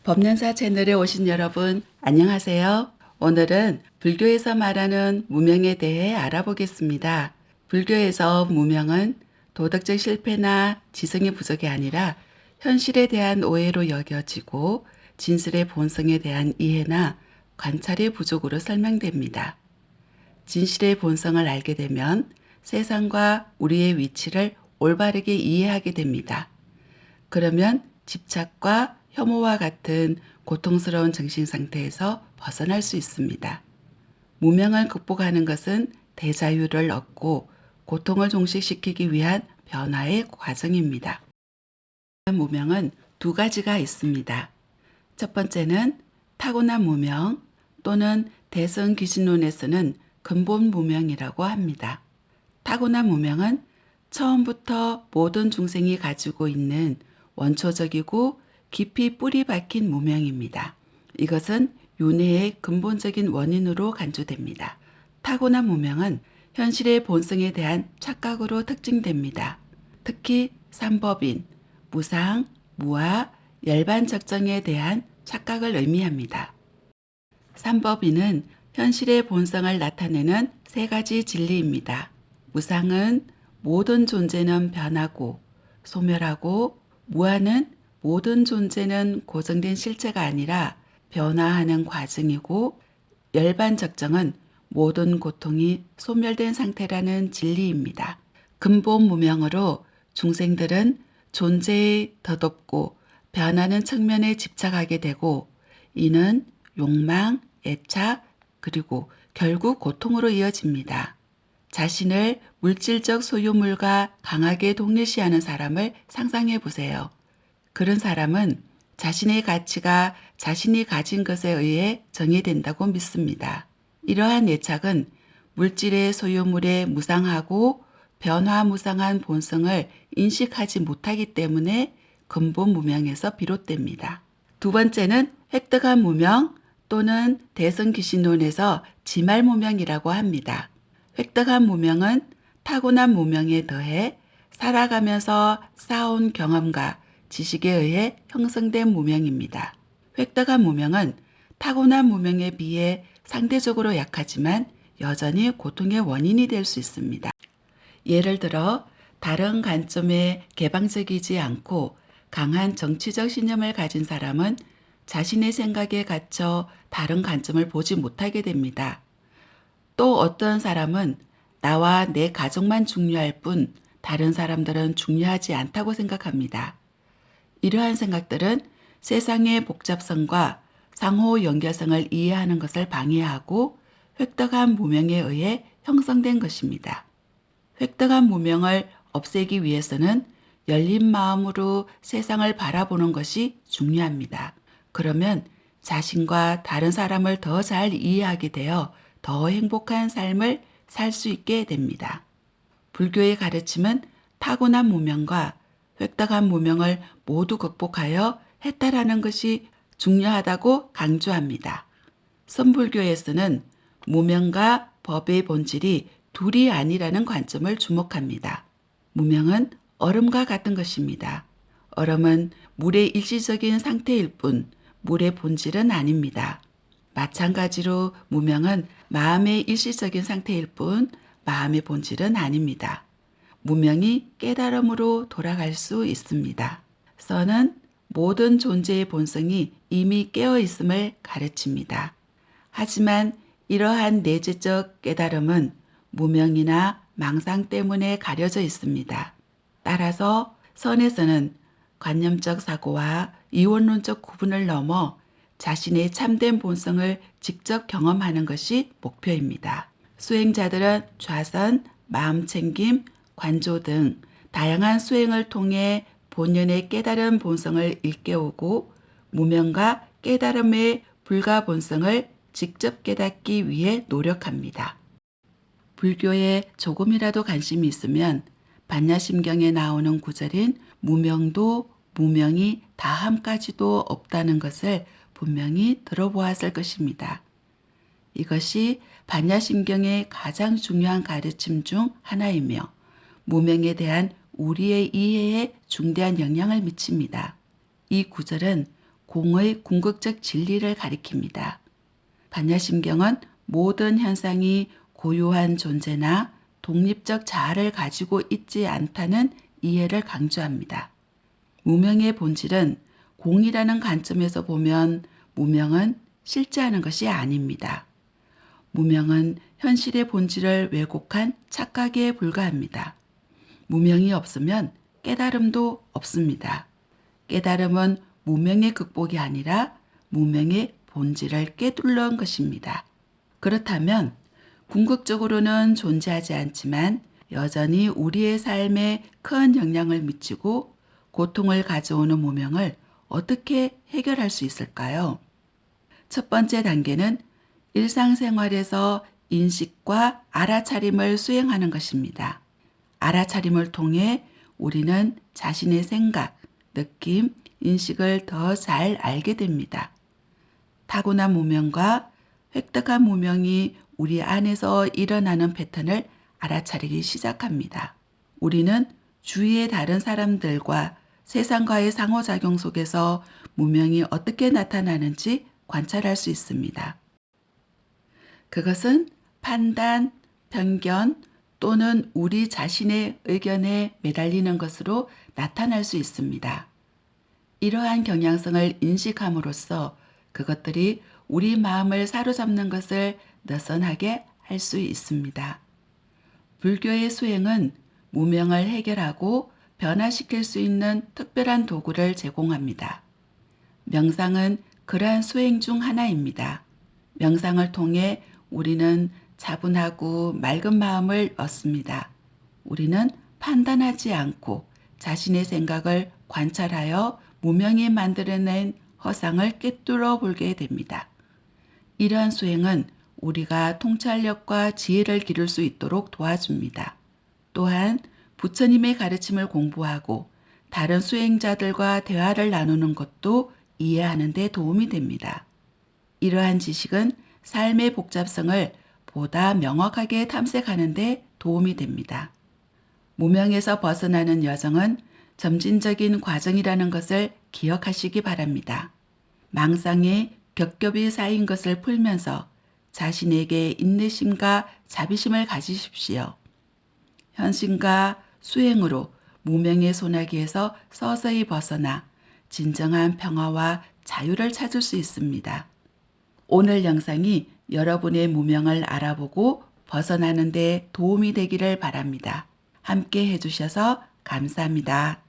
법년사 채널에 오신 여러분, 안녕하세요. 오늘은 불교에서 말하는 무명에 대해 알아보겠습니다. 불교에서 무명은 도덕적 실패나 지성의 부족이 아니라 현실에 대한 오해로 여겨지고 진실의 본성에 대한 이해나 관찰의 부족으로 설명됩니다. 진실의 본성을 알게 되면 세상과 우리의 위치를 올바르게 이해하게 됩니다. 그러면 집착과 혐오와 같은 고통스러운 정신 상태에서 벗어날 수 있습니다. 무명을 극복하는 것은 대자유를 얻고 고통을 종식시키기 위한 변화의 과정입니다. 무명은 두 가지가 있습니다. 첫 번째는 타고난 무명 또는 대성귀신론에서는 근본 무명이라고 합니다. 타고난 무명은 처음부터 모든 중생이 가지고 있는 원초적이고 깊이 뿌리 박힌 무명입니다. 이것은 윤회의 근본적인 원인으로 간주됩니다. 타고난 무명은 현실의 본성에 대한 착각으로 특징됩니다. 특히 삼법인, 무상, 무아, 열반적정에 대한 착각을 의미합니다. 삼법인은 현실의 본성을 나타내는 세 가지 진리입니다. 무상은 모든 존재는 변하고 소멸하고, 무아는 모든 존재는 고정된 실체가 아니라 변화하는 과정이고, 열반적정은 모든 고통이 소멸된 상태라는 진리입니다. 근본 무명으로 중생들은 존재의 덧없고 변하는 측면에 집착하게 되고, 이는 욕망, 애착, 그리고 결국 고통으로 이어집니다. 자신을 물질적 소유물과 강하게 동일시하는 사람을 상상해 보세요. 그런 사람은 자신의 가치가 자신이 가진 것에 의해 정의된다고 믿습니다. 이러한 애착은 물질의 소유물의 무상하고 변화무상한 본성을 인식하지 못하기 때문에 근본 무명에서 비롯됩니다. 두 번째는 획득한 무명 또는 대성귀신론에서 지말무명이라고 합니다. 획득한 무명은 타고난 무명에 더해 살아가면서 쌓아온 경험과 지식에 의해 형성된 무명입니다. 획득한 무명은 타고난 무명에 비해 상대적으로 약하지만 여전히 고통의 원인이 될 수 있습니다. 예를 들어 다른 관점에 개방적이지 않고 강한 정치적 신념을 가진 사람은 자신의 생각에 갇혀 다른 관점을 보지 못하게 됩니다. 또 어떤 사람은 나와 내 가족만 중요할 뿐 다른 사람들은 중요하지 않다고 생각합니다. 이러한 생각들은 세상의 복잡성과 상호 연결성을 이해하는 것을 방해하고 획득한 무명에 의해 형성된 것입니다. 획득한 무명을 없애기 위해서는 열린 마음으로 세상을 바라보는 것이 중요합니다. 그러면 자신과 다른 사람을 더 잘 이해하게 되어 더 행복한 삶을 살 수 있게 됩니다. 불교의 가르침은 타고난 무명과 획득한 무명을 모두 극복하여 해탈하는 것이 중요하다고 강조합니다. 선불교에서는 무명과 법의 본질이 둘이 아니라는 관점을 주목합니다. 무명은 얼음과 같은 것입니다. 얼음은 물의 일시적인 상태일 뿐 물의 본질은 아닙니다. 마찬가지로 무명은 마음의 일시적인 상태일 뿐 마음의 본질은 아닙니다. 무명이 깨달음으로 돌아갈 수 있습니다. 선은 모든 존재의 본성이 이미 깨어 있음을 가르칩니다. 하지만 이러한 내재적 깨달음은 무명이나 망상 때문에 가려져 있습니다. 따라서 선에서는 관념적 사고와 이원론적 구분을 넘어 자신의 참된 본성을 직접 경험하는 것이 목표입니다. 수행자들은 좌선, 마음챙김, 관조 등 다양한 수행을 통해 본연의 깨달은 본성을 일깨우고 무명과 깨달음의 불가 본성을 직접 깨닫기 위해 노력합니다. 불교에 조금이라도 관심이 있으면 반야심경에 나오는 구절인 무명도 무명이 다함까지도 없다는 것을 분명히 들어보았을 것입니다. 이것이 반야심경의 가장 중요한 가르침 중 하나이며 무명에 대한 우리의 이해에 중대한 영향을 미칩니다. 이 구절은 공의 궁극적 진리를 가리킵니다. 반야심경은 모든 현상이 고유한 존재나 독립적 자아를 가지고 있지 않다는 이해를 강조합니다. 무명의 본질은 공이라는 관점에서 보면 무명은 실제하는 것이 아닙니다. 무명은 현실의 본질을 왜곡한 착각에 불과합니다. 무명이 없으면 깨달음도 없습니다. 깨달음은 무명의 극복이 아니라 무명의 본질을 깨뚫는 것입니다. 그렇다면 궁극적으로는 존재하지 않지만 여전히 우리의 삶에 큰 영향을 미치고 고통을 가져오는 무명을 어떻게 해결할 수 있을까요? 첫 번째 단계는 일상생활에서 인식과 알아차림을 수행하는 것입니다. 알아차림을 통해 우리는 자신의 생각, 느낌, 인식을 더 잘 알게 됩니다. 타고난 무명과 획득한 무명이 우리 안에서 일어나는 패턴을 알아차리기 시작합니다. 우리는 주위의 다른 사람들과 세상과의 상호작용 속에서 무명이 어떻게 나타나는지 관찰할 수 있습니다. 그것은 판단, 편견 또는 우리 자신의 의견에 매달리는 것으로 나타날 수 있습니다. 이러한 경향성을 인식함으로써 그것들이 우리 마음을 사로잡는 것을 느슨하게 할 수 있습니다. 불교의 수행은 무명을 해결하고 변화시킬 수 있는 특별한 도구를 제공합니다. 명상은 그러한 수행 중 하나입니다. 명상을 통해 우리는 차분하고 맑은 마음을 얻습니다. 우리는 판단하지 않고 자신의 생각을 관찰하여 무명이 만들어낸 허상을 꿰뚫어 보게 됩니다. 이러한 수행은 우리가 통찰력과 지혜를 기를 수 있도록 도와줍니다. 또한 부처님의 가르침을 공부하고 다른 수행자들과 대화를 나누는 것도 이해하는 데 도움이 됩니다. 이러한 지식은 삶의 복잡성을 보다 명확하게 탐색하는 데 도움이 됩니다. 무명에서 벗어나는 여정은 점진적인 과정이라는 것을 기억하시기 바랍니다. 망상에 겹겹이 쌓인 것을 풀면서 자신에게 인내심과 자비심을 가지십시오. 현신과 수행으로 무명의 소나기에서 서서히 벗어나 진정한 평화와 자유를 찾을 수 있습니다. 오늘 영상이 여러분의 무명을 알아보고 벗어나는 데 도움이 되기를 바랍니다. 함께 해주셔서 감사합니다.